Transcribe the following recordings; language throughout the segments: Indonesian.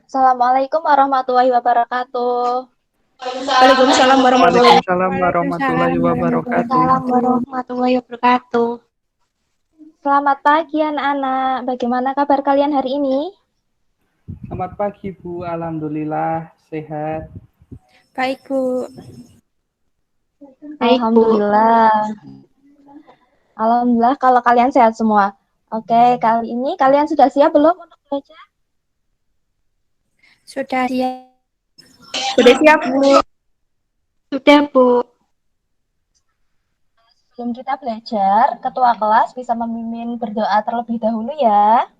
Assalamualaikum warahmatullahi wabarakatuh. Waalaikumsalam warahmatullahi Waalaikumsalam warahmatullahi wabarakatuh. Waalaikumsalam warahmatullahi wabarakatuh. Selamat pagi anak-anak. Bagaimana kabar kalian hari ini? Selamat pagi Bu, alhamdulillah sehat. Baik, Bu. Alhamdulillah. Alhamdulillah kalau kalian sehat semua. Oke, kali ini kalian sudah siap belum untuk belajar? Sudah siap. Sudah siap, Bu. Sudah, Bu. Sebelum kita belajar, ketua kelas bisa memimpin berdoa terlebih dahulu ya.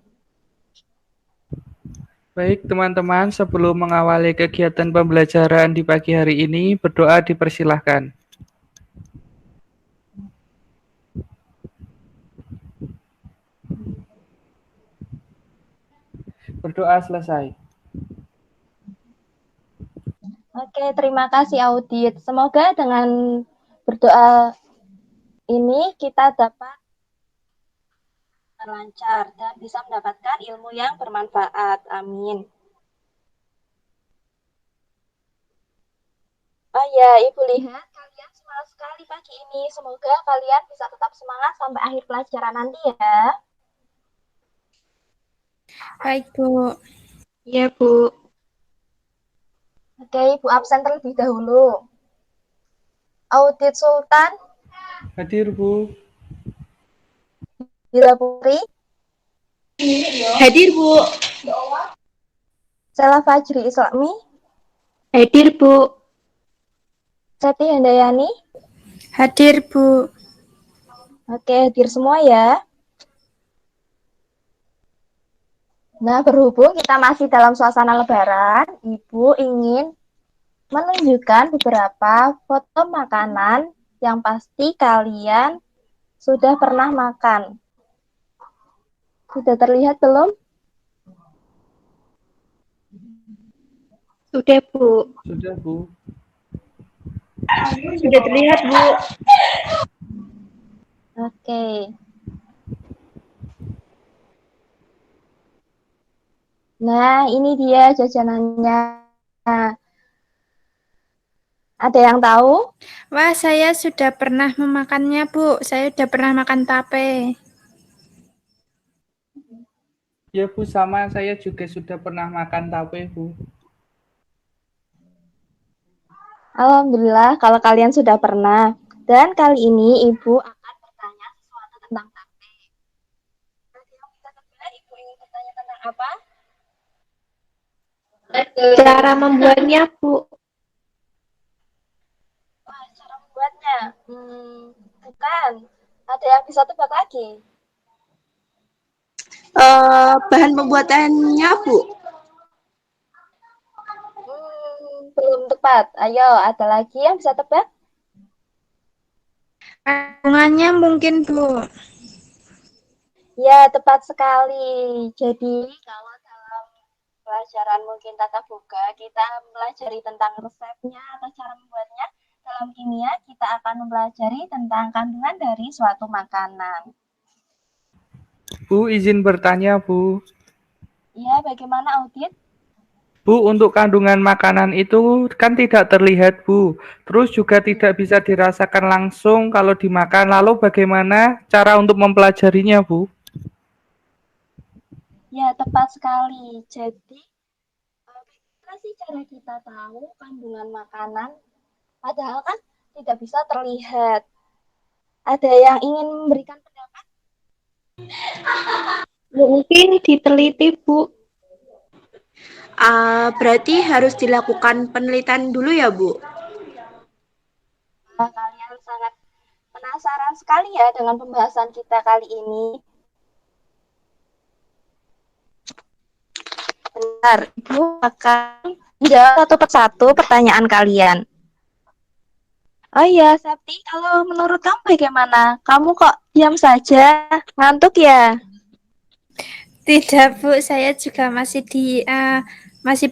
Baik teman-teman, sebelum mengawali kegiatan pembelajaran di pagi hari ini, berdoa dipersilahkan. Berdoa selesai. Oke, terima kasih Audit. Semoga dengan berdoa ini kita dapat lancar dan bisa mendapatkan ilmu yang bermanfaat. Amin. Oh ya, Ibu lihat kalian semangat sekali pagi ini. Semoga kalian bisa tetap semangat sampai akhir pelajaran nanti ya. Baik, Bu. Iya, Bu. Oke, Ibu absen terlebih dahulu. Audit Sultan, Hadir Bu. Dila Putri, Hadir, Bu. Sela Fajri Islami, Hadir, Bu. Seti Handayani. Hadir, Bu. Oke, hadir semua ya. Nah, berhubung kita masih dalam suasana lebaran, Ibu ingin menunjukkan beberapa foto makanan yang pasti kalian sudah pernah makan. Sudah terlihat belum? Sudah, Bu. Sudah Bu. Sudah terlihat, Bu. Oke. Nah, ini dia jajanannya. Ada yang tahu? Wah, saya sudah pernah memakannya, Bu. Saya sudah pernah makan tape. Ya Bu, sama saya juga sudah pernah makan tape Bu. Alhamdulillah kalau kalian sudah pernah. Dan kali ini Ibu akan bertanya sesuatu tentang tape. Ada yang bisa tebak Ibu ingin bertanya tentang apa? Cara membuatnya, Bu. Wah, cara membuatnya. Bukan. Ada yang bisa tebak lagi? Bahan pembuatannya, Bu. Belum tepat. Ayo, ada lagi yang bisa tebak? Kandungannya mungkin, Bu. Ya, tepat sekali. Jadi, kalau dalam pelajaran mungkin tatap muka, kita mempelajari tentang resepnya atau cara membuatnya. Dalam kimia, kita akan mempelajari tentang kandungan dari suatu makanan. Bu, izin bertanya Bu. Ya, bagaimana Audit? Bu, untuk kandungan makanan itu kan tidak terlihat Bu. Terus juga tidak bisa dirasakan langsung kalau dimakan. Lalu bagaimana cara untuk mempelajarinya Bu? Ya, tepat sekali. Jadi, bagaimana sih cara kita tahu kandungan makanan? Padahal kan tidak bisa terlihat. Ada yang ingin memberikan pendapat? Mungkin diteliti, Bu. Berarti harus dilakukan penelitian dulu ya, Bu? Kalian sangat penasaran sekali ya dengan pembahasan kita kali ini. Bentar, Ibu akan menjawab satu persatu pertanyaan kalian. Oh iya, Septi, kalau menurut kamu bagaimana? Kamu kok diam saja? Ngantuk ya? Tidak, Bu. Saya juga masih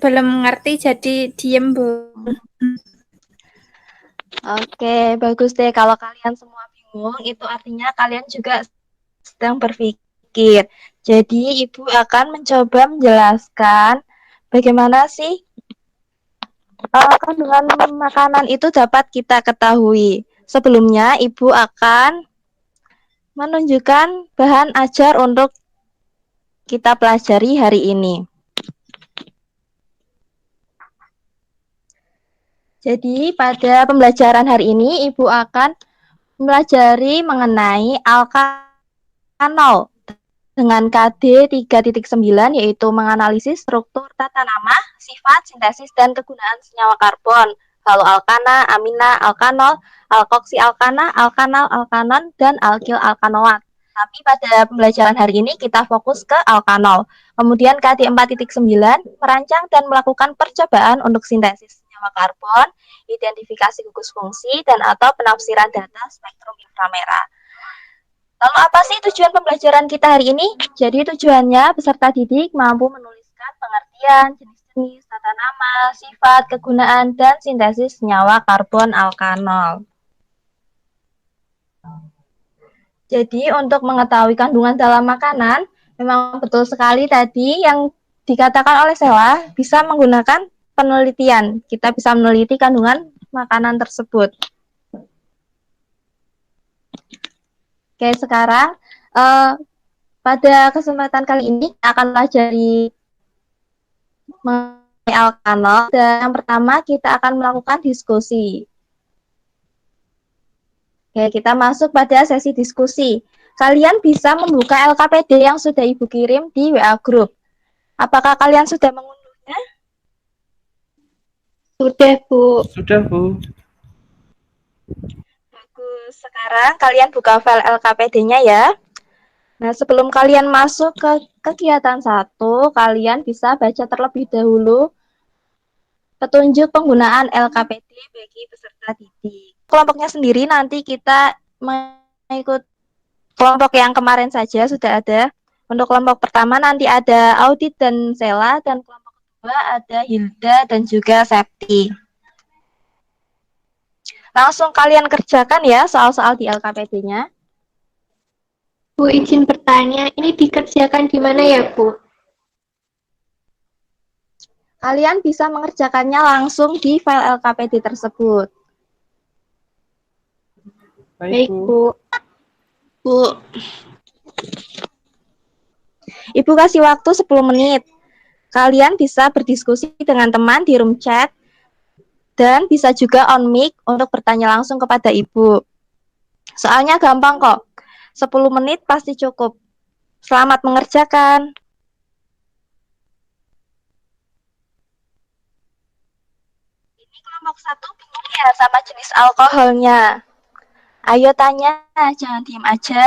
belum mengerti, jadi diem, Bu. Oke, bagus deh. Kalau kalian semua bingung, itu artinya kalian juga sedang berpikir. Jadi, Ibu akan mencoba menjelaskan bagaimana sih kandungan makanan itu dapat kita ketahui. Sebelumnya, Ibu akan menunjukkan bahan ajar untuk kita pelajari hari ini. Jadi, pada pembelajaran hari ini, Ibu akan mempelajari mengenai alkanol dengan KD 3.9, yaitu menganalisis struktur tata nama, sifat, sintesis, dan kegunaan senyawa karbon. Lalu alkana, amina, alkanol, alkoksi alkana, alkanal, alkanon, dan alkil alkanoat. Tapi pada pembelajaran hari ini kita fokus ke alkanol. Kemudian KD 4.9 merancang dan melakukan percobaan untuk sintesis senyawa karbon, identifikasi gugus fungsi, dan atau penafsiran data spektrum inframerah. Lalu apa sih tujuan pembelajaran kita hari ini? Jadi tujuannya peserta didik mampu menuliskan pengertian, jenis-jenis, tata nama, sifat, kegunaan, dan sintesis senyawa karbon alkanol. Jadi untuk mengetahui kandungan dalam makanan, memang betul sekali tadi yang dikatakan oleh Sheila, bisa menggunakan penelitian. Kita bisa meneliti kandungan makanan tersebut. Oke, sekarang pada kesempatan kali ini akan pelajari mengenai alkanol, dan yang pertama kita akan melakukan diskusi. Oke, kita masuk pada sesi diskusi. Kalian bisa membuka LKPD yang sudah Ibu kirim di WA Group. Apakah kalian sudah mengunduhnya? Sudah, Bu. Sudah, Bu. Bagus. Sekarang kalian buka file LKPD-nya ya. Nah, sebelum kalian masuk ke kegiatan 1, kalian bisa baca terlebih dahulu petunjuk penggunaan LKPD bagi peserta didik. Kelompoknya sendiri nanti kita mengikut kelompok yang kemarin saja sudah ada. Untuk kelompok pertama nanti ada Audit dan Sheila, dan kelompok kedua ada Hilda dan juga Septi. Langsung kalian kerjakan ya soal-soal di LKPD-nya. Bu, izin bertanya, ini dikerjakan di mana ya, Bu? Kalian bisa mengerjakannya langsung di file LKPD tersebut. Baik, Bu. Bu, Ibu kasih waktu 10 menit. Kalian bisa berdiskusi dengan teman di room chat, dan bisa juga on mic untuk bertanya langsung kepada Ibu. Soalnya gampang kok. 10 menit pasti cukup. Selamat mengerjakan. Ini kelompok 1 bingung ya sama jenis alkoholnya. Ayo tanya, jangan diem aja.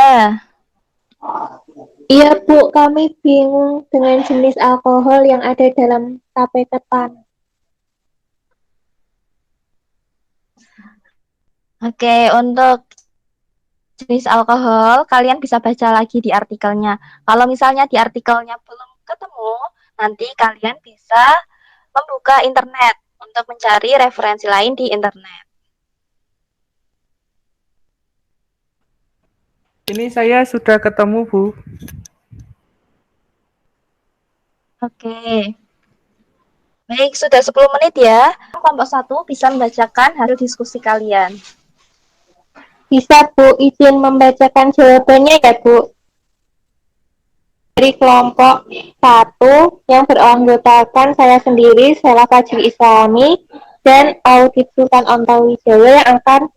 Iya, Bu, kami bingung dengan jenis alkohol yang ada dalam tape ketan. Oke, untuk jenis alkohol, kalian bisa baca lagi di artikelnya. Kalau misalnya di artikelnya belum ketemu, nanti kalian bisa membuka internet untuk mencari referensi lain di internet. Ini saya sudah ketemu, Bu. Oke. Baik, sudah 10 menit ya. Kelompok 1 bisa membacakan hasil diskusi kalian. Bisa, Bu, izin membacakan jawabannya ya, Bu? Dari kelompok 1 yang beranggotakan saya sendiri, Sheila Fajri Islami, dan Audit Sultan Ontawijaya yang akan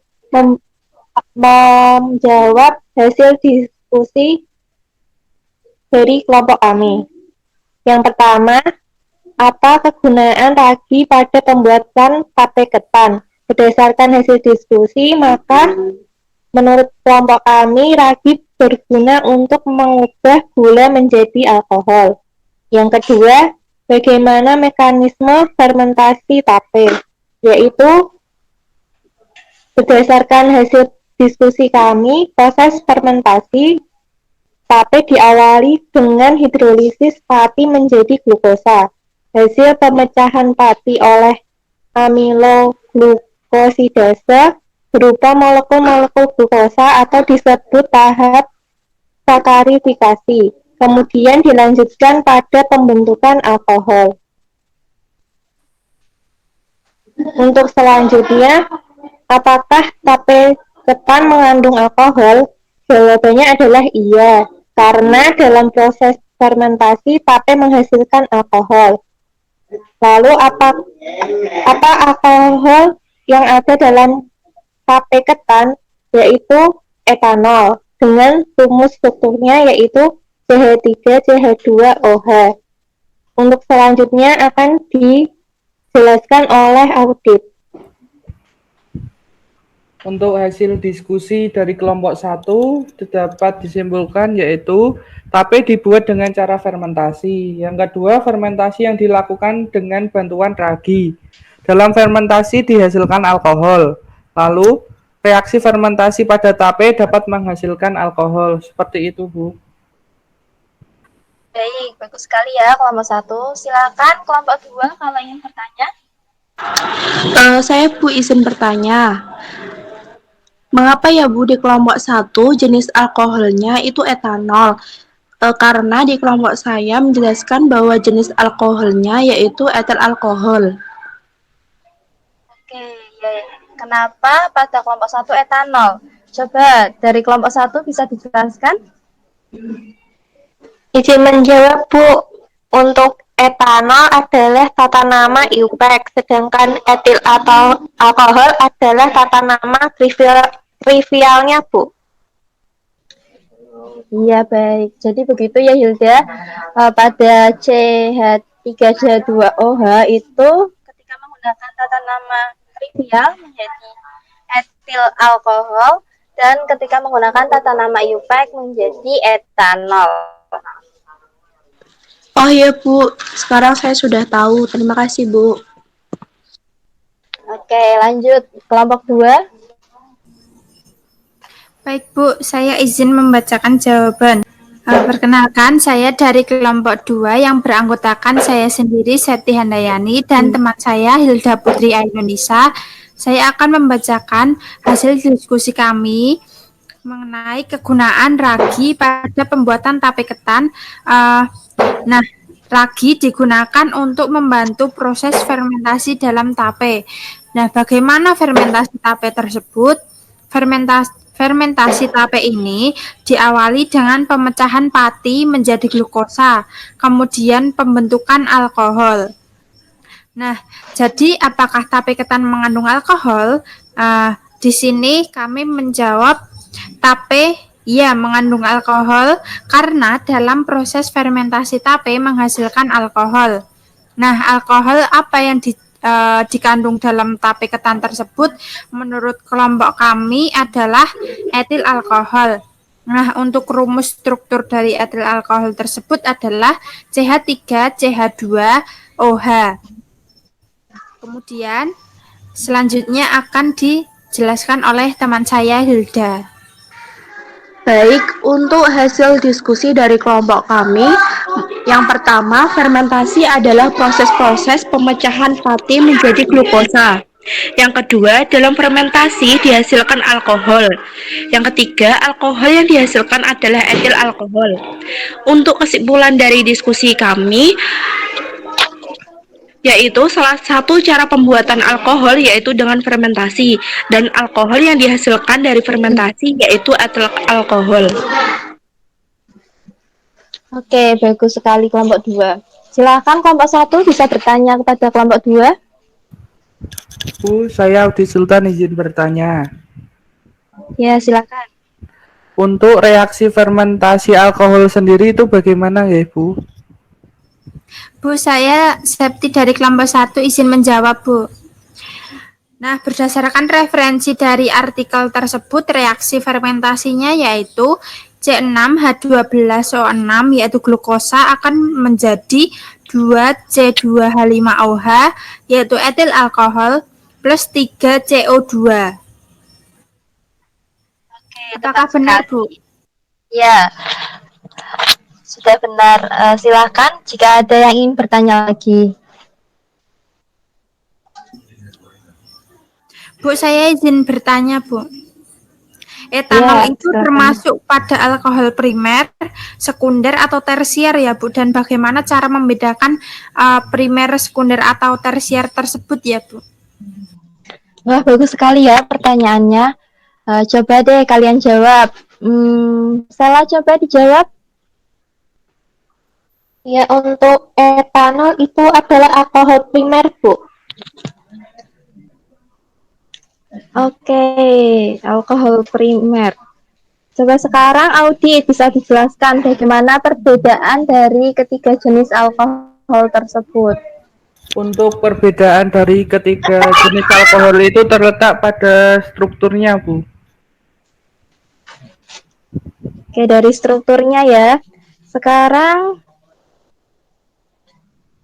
menjawab hasil diskusi dari kelompok kami. Yang pertama, apa kegunaan ragi pada pembuatan tape ketan? Berdasarkan hasil diskusi, maka menurut kelompok kami, ragi berguna untuk mengubah gula menjadi alkohol. Yang kedua, bagaimana mekanisme fermentasi tape? Yaitu, berdasarkan hasil diskusi kami, proses fermentasi tape diawali dengan hidrolisis pati menjadi glukosa. Hasil pemecahan pati oleh amiloglukosidase berupa molekul-molekul glukosa atau disebut tahap sakarifikasi. kemudian dilanjutkan pada pembentukan alkohol. Untuk selanjutnya, apakah tape ketan mengandung alkohol? Jawabannya adalah iya, karena dalam proses fermentasi tape menghasilkan alkohol. Lalu apa alkohol yang ada dalam tape ketan? Yaitu etanol dengan rumus strukturnya yaitu CH3CH2OH. Untuk selanjutnya akan dijelaskan oleh Audit. Untuk hasil diskusi dari kelompok 1 dapat disimpulkan yaitu tape dibuat dengan cara fermentasi. Yang kedua, fermentasi yang dilakukan dengan bantuan ragi. Dalam fermentasi dihasilkan alkohol. Lalu, reaksi fermentasi pada tape dapat menghasilkan alkohol. Seperti itu, Bu. Baik, bagus sekali ya kelompok 1. Silakan kelompok 2 kalau ingin bertanya. Saya Bu izin bertanya. Mengapa ya Bu di kelompok 1 jenis alkoholnya itu etanol? Karena di kelompok saya menjelaskan bahwa jenis alkoholnya yaitu etil alkohol. Oke, ya. Kenapa pada kelompok 1 etanol? Coba dari kelompok 1 bisa dijelaskan? Izin menjawab, Bu. Untuk etanol adalah tata nama IUPAC, sedangkan etil atau alkohol adalah tata nama trivialnya, Bu. Iya, baik. Jadi begitu ya, Hilda. Pada CH3CH2OH itu ketika menggunakan tata nama trivial menjadi etil alkohol, dan ketika menggunakan tata nama IUPAC menjadi etanol. Oh iya Bu, sekarang saya sudah tahu. Terima kasih Bu. Oke, lanjut. Kelompok 2. Baik Bu, saya izin membacakan jawaban. Perkenalkan, saya dari kelompok 2 yang beranggotakan saya sendiri, Seti Handayani, dan teman saya, Hilda Putri Ainunisa. Saya akan membacakan hasil diskusi kami mengenai kegunaan ragi pada pembuatan tape ketan. Nah, ragi digunakan untuk membantu proses fermentasi dalam tape. Nah, bagaimana fermentasi tape tersebut? Fermentasi tape ini diawali dengan pemecahan pati menjadi glukosa, kemudian pembentukan alkohol. Nah, jadi apakah tape ketan mengandung alkohol? Di sini kami menjawab tape ya mengandung alkohol karena dalam proses fermentasi tape menghasilkan alkohol. Nah, alkohol apa yang dikandung dalam tape ketan tersebut menurut kelompok kami adalah etil alkohol. Nah, untuk rumus struktur dari etil alkohol tersebut adalah CH3CH2OH. Kemudian selanjutnya akan dijelaskan oleh teman saya Hilda. Baik, untuk hasil diskusi dari kelompok kami, yang pertama, fermentasi adalah proses-proses pemecahan pati menjadi glukosa. Yang kedua, dalam fermentasi dihasilkan alkohol. Yang ketiga, alkohol yang dihasilkan adalah etil alkohol. Untuk kesimpulan dari diskusi kami, yaitu salah satu cara pembuatan alkohol yaitu dengan fermentasi, dan alkohol yang dihasilkan dari fermentasi yaitu etil alkohol. Oke, bagus sekali kelompok 2. Silakan kelompok 1 bisa bertanya kepada kelompok 2. Bu, saya Audi Sultan izin bertanya. Ya, silakan. Untuk reaksi fermentasi alkohol sendiri itu bagaimana ya, Bu? Bu, saya Septi dari kelompok 1 izin menjawab, Bu. Nah, berdasarkan referensi dari artikel tersebut, reaksi fermentasinya yaitu C6H12O6 yaitu glukosa akan menjadi 2C2H5OH yaitu etil alkohol plus 3CO2. Oke, Apakah benar, Bu? Ya, sudah benar. Silakan jika ada yang ingin bertanya lagi. Bu, saya izin bertanya, Bu. Etanol Ya, itu silakan. termasuk pada alkohol primer, sekunder atau tersier ya Bu, dan bagaimana cara membedakan primer, sekunder atau tersier tersebut ya Bu? Wah, bagus sekali ya pertanyaannya. Coba deh kalian jawab. Salah coba dijawab. Ya, untuk etanol itu adalah alkohol primer, Bu. Oke, alkohol primer. Coba sekarang Audi bisa dijelaskan bagaimana perbedaan dari ketiga jenis alkohol tersebut. Untuk perbedaan dari ketiga jenis alkohol itu terletak pada strukturnya, Bu. Oke, dari strukturnya ya. Sekarang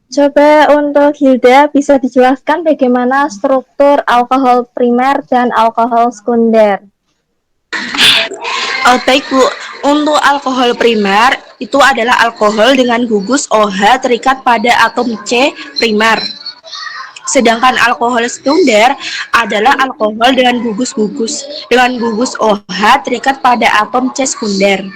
coba untuk Hilda bisa dijelaskan bagaimana struktur alkohol primer dan alkohol sekunder. Baik Bu, untuk alkohol primer itu adalah alkohol dengan gugus OH terikat pada atom C primer. Sedangkan alkohol sekunder adalah alkohol dengan gugus OH terikat pada atom C sekunder.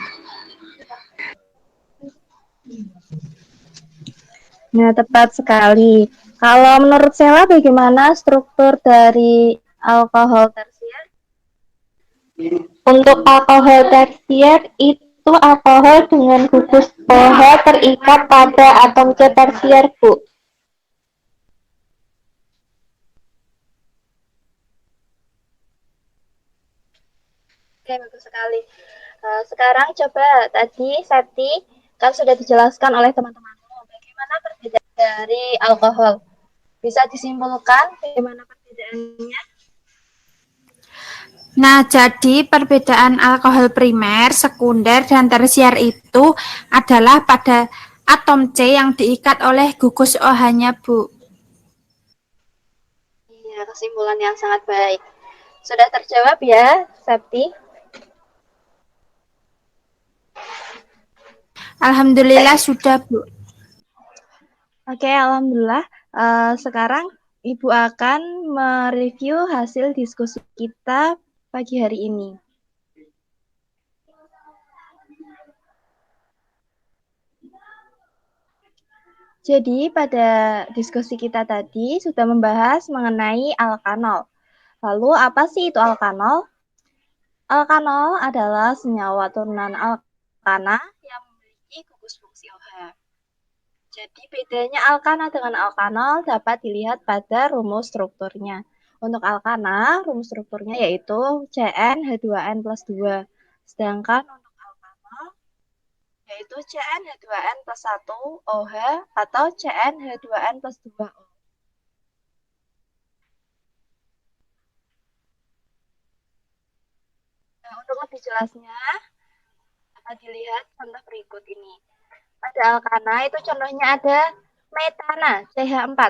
Nah, tepat sekali. Kalau menurut Sela bagaimana struktur dari alkohol tersier? Untuk alkohol tersier itu alkohol dengan gugus OH terikat pada atom C tersier, Bu. Oke, bagus sekali. Sekarang coba tadi Septi kan sudah dijelaskan oleh teman-temanmu bagaimana perbedaan dari alkohol. Bisa disimpulkan bagaimana perbedaannya? Nah, jadi perbedaan alkohol primer, sekunder, dan tersier itu adalah pada atom C yang diikat oleh gugus OH-nya, Bu. Iya, kesimpulan yang sangat baik. Sudah terjawab ya, Septi? Alhamdulillah sudah, Bu. Oke, alhamdulillah. Sekarang Ibu akan mereview hasil diskusi kita pagi hari ini. Jadi pada diskusi kita tadi sudah membahas mengenai alkanol. Lalu apa sih itu alkanol? Alkanol adalah senyawa turunan alkana yang memiliki gugus fungsi OH. Jadi bedanya alkana dengan alkanol dapat dilihat pada rumus strukturnya. Untuk alkana, rumus strukturnya yaitu CnH2n plus 2. Sedangkan untuk alkanol yaitu CnH2n plus 1 OH atau CnH2n plus 2O. Nah, untuk lebih jelasnya, dapat dilihat contoh berikut ini. Pada alkana itu contohnya ada metana CH4.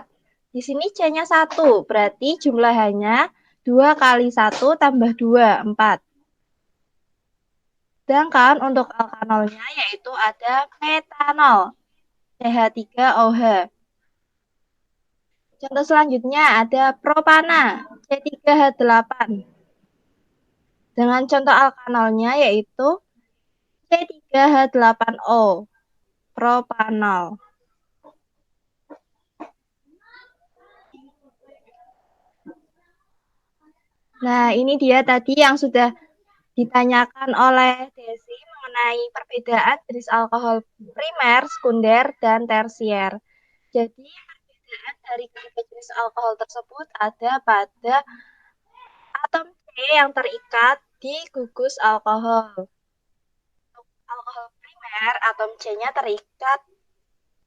Di sini C-nya 1, berarti jumlahannya 2 kali 1 tambah 2, 4. Sedangkan untuk alkanolnya yaitu ada metanol CH3OH. Contoh selanjutnya ada propana C3H8. Dengan contoh alkanolnya yaitu C3H8O, propanol. Nah, ini dia tadi yang sudah ditanyakan oleh Desi mengenai perbedaan jenis alkohol primer, sekunder, dan tersier. Jadi, perbedaan dari ketiga jenis alkohol tersebut ada pada atom C yang terikat di gugus alkohol. Untuk alkohol primer, atom C-nya terikat,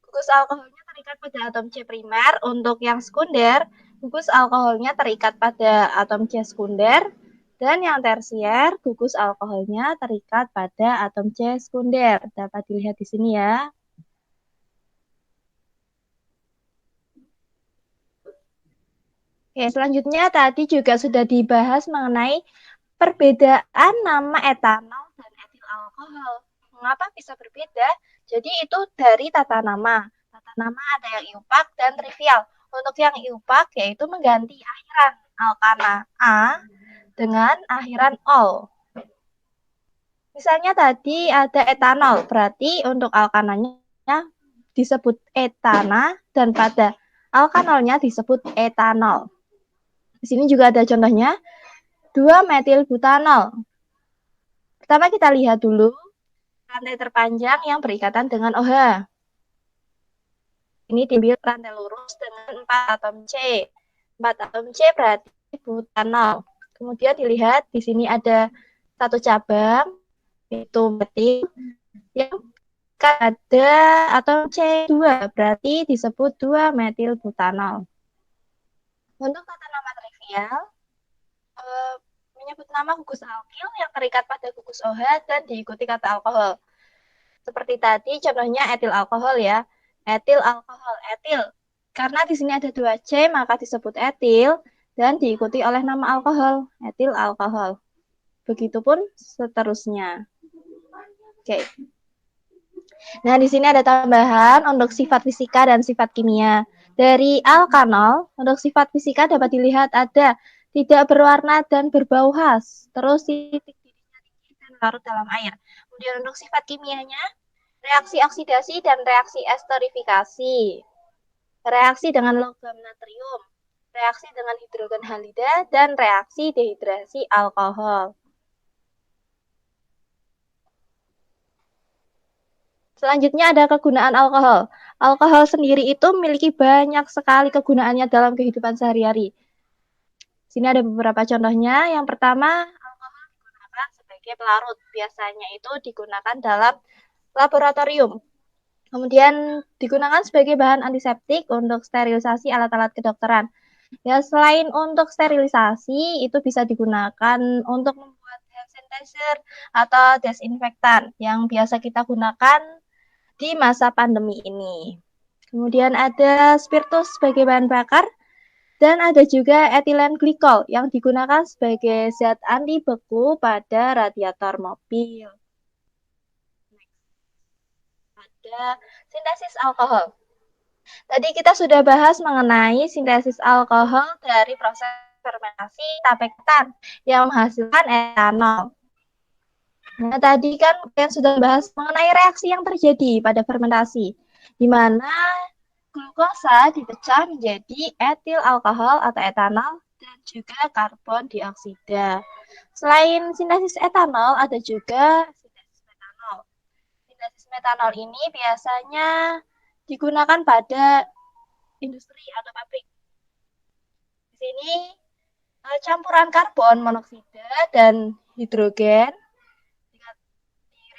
gugus alkoholnya terikat pada atom C primer. Untuk yang sekunder, gugus alkoholnya terikat pada atom C sekunder. Dan yang tersier, gugus alkoholnya terikat pada atom C sekunder. Dapat dilihat di sini ya. Oke, selanjutnya tadi juga sudah dibahas mengenai perbedaan nama etanol dan etil alkohol. Mengapa bisa berbeda? Jadi itu dari tata nama. Tata nama ada yang iupak dan trivial. Untuk yang iupak yaitu mengganti akhiran alkana A dengan akhiran ol. Misalnya tadi ada etanol, berarti untuk alkanalnya disebut etana dan pada alkanolnya disebut etanol. Di sini juga ada contohnya 2-metil butanol. Pertama kita lihat dulu rantai terpanjang yang berikatan dengan OH. Ini diambil rantai lurus dengan 4 atom C. 4 atom C berarti butanol. Kemudian dilihat di sini ada satu cabang, yaitu metil, yang ada atom C2, berarti disebut 2-metil butanol. Untuk tata nama trivial, menyebut nama gugus alkil yang terikat pada gugus OH dan diikuti kata alkohol. Seperti tadi contohnya etil alkohol ya. Etil alkohol, etil. Karena di sini ada 2C maka disebut etil dan diikuti oleh nama alkohol, etil alkohol. Begitupun seterusnya. Oke. Nah, di sini ada tambahan untuk sifat fisika dan sifat kimia. Dari alkanol, untuk sifat fisika dapat dilihat ada tidak berwarna dan berbau khas. Terus titik didihnya tinggi dan larut dalam air. Kemudian untuk sifat kimianya, reaksi oksidasi dan reaksi esterifikasi. Reaksi dengan logam natrium, reaksi dengan hidrogen halida, dan reaksi dehidrasi alkohol. Selanjutnya ada kegunaan alkohol. Alkohol sendiri itu memiliki banyak sekali kegunaannya dalam kehidupan sehari-hari. Sini ada beberapa contohnya. Yang pertama, alkohol digunakan sebagai pelarut. Biasanya itu digunakan dalam laboratorium. Kemudian digunakan sebagai bahan antiseptik untuk sterilisasi alat-alat kedokteran. Ya, selain untuk sterilisasi, itu bisa digunakan untuk membuat hand sanitizer atau desinfektan yang biasa kita gunakan di masa pandemi ini. Kemudian ada spiritus sebagai bahan bakar, dan ada juga etilen glikol yang digunakan sebagai zat anti beku pada radiator mobil. Ada sintesis alkohol. Tadi kita sudah bahas mengenai sintesis alkohol dari proses fermentasi tape ketan yang menghasilkan etanol. Nah, tadi kan kalian sudah bahas mengenai reaksi yang terjadi pada fermentasi, di mana glukosa dipecah menjadi etil alkohol atau etanol dan juga karbon dioksida. Selain sintesis etanol, ada juga sintesis metanol. Sintesis metanol ini biasanya digunakan pada industri atau pabrik. Di sini campuran karbon monoksida dan hidrogen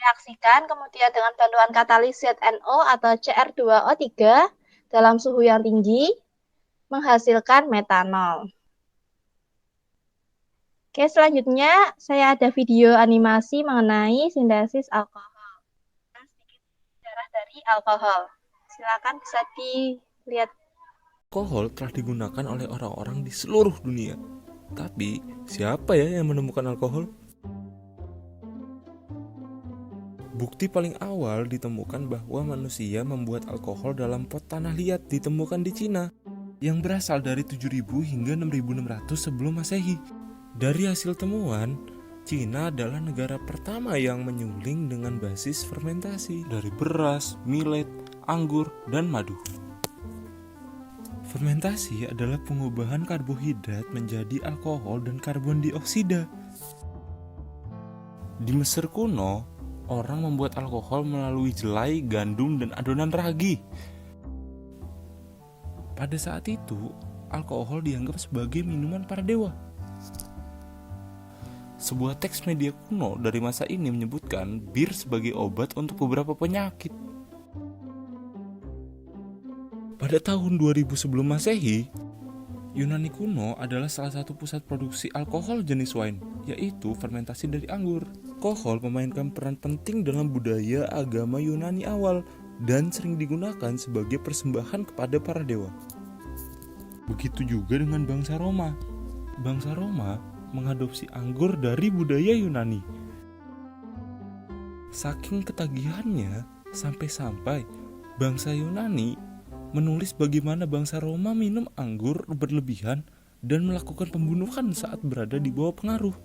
direaksikan kemudian dengan bantuan katalis ZNO atau Cr2O3 dalam suhu yang tinggi menghasilkan metanol. Oke, selanjutnya saya ada video animasi mengenai sintesis alkohol. Sedikit sejarah dari alkohol. Silakan bisa dilihat. Alkohol telah digunakan oleh orang-orang di seluruh dunia. Tapi, siapa ya yang menemukan alkohol? Bukti paling awal ditemukan bahwa manusia membuat alkohol dalam pot tanah liat ditemukan di Cina yang berasal dari 7000 hingga 6600 sebelum Masehi. Dari hasil temuan, Cina adalah negara pertama yang menyuling dengan basis fermentasi dari beras, millet, anggur, dan madu. Fermentasi adalah pengubahan karbohidrat menjadi alkohol dan karbon dioksida. Di Mesir kuno, orang membuat alkohol melalui jelai, gandum, dan adonan ragi. Pada saat itu, alkohol dianggap sebagai minuman para dewa. Sebuah teks media kuno dari masa ini menyebutkan bir sebagai obat untuk beberapa penyakit. Pada tahun 2000 sebelum Masehi, Yunani kuno adalah salah satu pusat produksi alkohol jenis wine, yaitu fermentasi dari anggur. Alkohol memainkan peran penting dalam budaya agama Yunani awal dan sering digunakan sebagai persembahan kepada para dewa. Begitu juga dengan bangsa Roma. Bangsa Roma mengadopsi anggur dari budaya Yunani. Saking ketagihannya, sampai-sampai bangsa Yunani menulis bagaimana bangsa Roma minum anggur berlebihan dan melakukan pembunuhan saat berada di bawah pengaruh.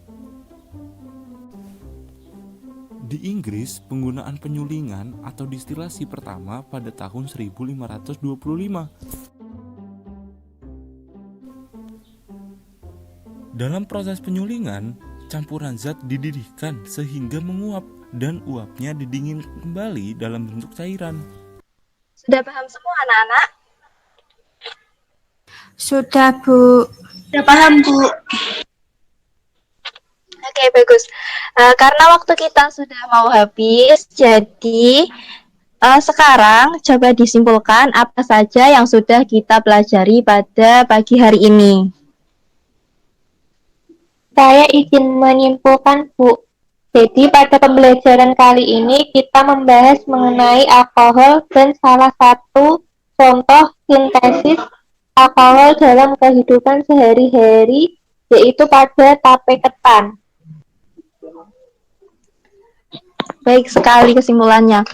Di Inggris, penggunaan penyulingan atau distilasi pertama pada tahun 1525. Dalam proses penyulingan, campuran zat dididihkan sehingga menguap dan uapnya didinginkan kembali dalam bentuk cairan. Sudah paham semua anak-anak? Sudah, Bu. Sudah paham, Bu. Oke, bagus. Karena waktu kita sudah mau habis, jadi sekarang coba disimpulkan apa saja yang sudah kita pelajari pada pagi hari ini. Saya izin menyimpulkan, Bu. Jadi pada pembelajaran kali ini kita membahas mengenai alkohol dan salah satu contoh sintesis alkohol dalam kehidupan sehari-hari yaitu pada tape ketan. Baik sekali kesimpulannya.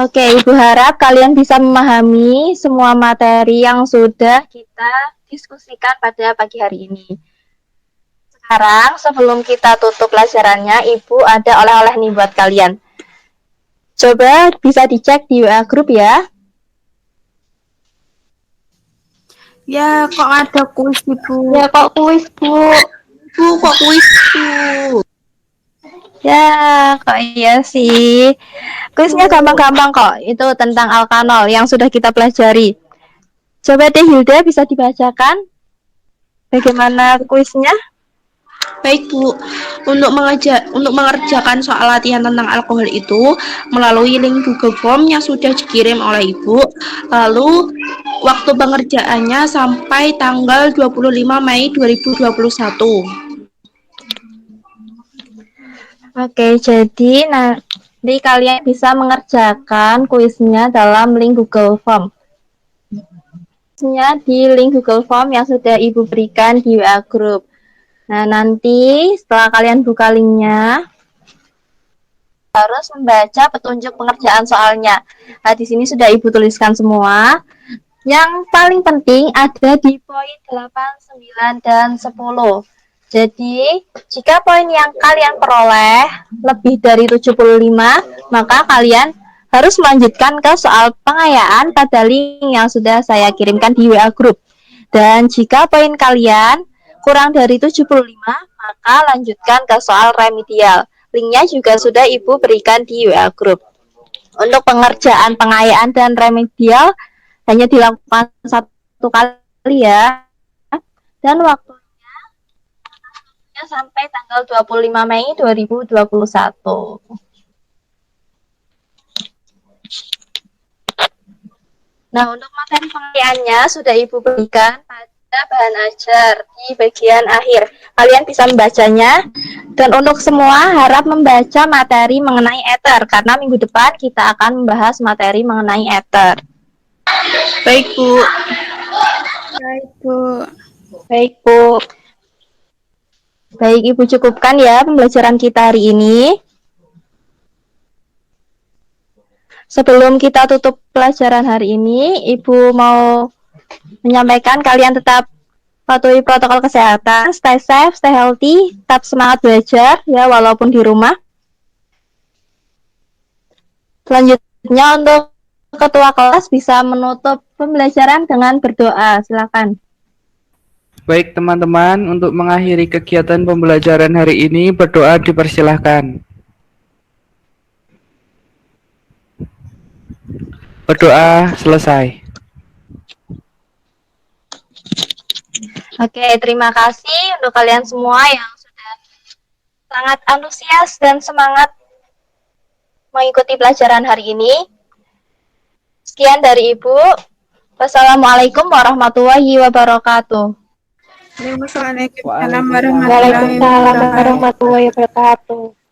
Oke, Ibu harap kalian bisa memahami semua materi yang sudah kita diskusikan pada pagi hari ini. Sekarang, sebelum kita tutup pelajarannya, Ibu ada oleh-oleh nih buat kalian. Coba bisa dicek di WA Group ya. Ya, kok ada kuis, Ibu? Ya kok kuis, Bu? Bu, kok kuis, Bu? Ya, kok iya sih. Kuisnya gampang-gampang kok. Itu tentang alkanol yang sudah kita pelajari. Coba deh Hilda bisa dibacakan bagaimana kuisnya? Baik, Bu. Untuk mengerjakan soal latihan tentang alkohol itu melalui link Google Form yang sudah dikirim oleh Ibu. Lalu waktu pengerjaannya sampai tanggal 25 Mei 2021. Oke, jadi nanti kalian bisa mengerjakan kuisnya dalam link Google Form. Kuisnya di link Google Form yang sudah Ibu berikan di WA Group. Nah, nanti setelah kalian buka linknya, harus membaca petunjuk pengerjaan soalnya. Nah, di sini sudah Ibu tuliskan semua. Yang paling penting ada di poin 8, 9, dan 10. Jadi, jika poin yang kalian peroleh lebih dari 75, maka kalian harus melanjutkan ke soal pengayaan pada link yang sudah saya kirimkan di WA Group. Dan jika poin kalian kurang dari 75, maka lanjutkan ke soal remedial. Linknya juga sudah Ibu berikan di WA Group. Untuk pengerjaan pengayaan dan remedial hanya dilakukan satu kali ya. Dan waktunya sampai tanggal 25 Mei 2021. Nah, untuk materi pengayaannya sudah Ibu berikan pada bahan ajar di bagian akhir. Kalian bisa membacanya. Dan untuk semua harap membaca materi mengenai ether, karena minggu depan kita akan membahas materi mengenai ether. Baik, Bu. Baik, Bu. Baik, Bu. Baik, Ibu cukupkan ya pembelajaran kita hari ini. Sebelum kita tutup pelajaran hari ini, Ibu mau menyampaikan kalian tetap patuhi protokol kesehatan, stay safe, stay healthy, tetap semangat belajar ya walaupun di rumah. Selanjutnya untuk ketua kelas bisa menutup pembelajaran dengan berdoa. Silakan. Baik teman-teman, untuk mengakhiri kegiatan pembelajaran hari ini, berdoa dipersilahkan. Berdoa selesai. Oke, terima kasih untuk kalian semua yang sudah sangat antusias dan semangat mengikuti pelajaran hari ini. Sekian dari Ibu. Wassalamualaikum warahmatullahi wabarakatuh. Waalaikumsalam Waalaikumsalam warahmatullahi Waalaikumsalam warahmatullahi wabarakatuh.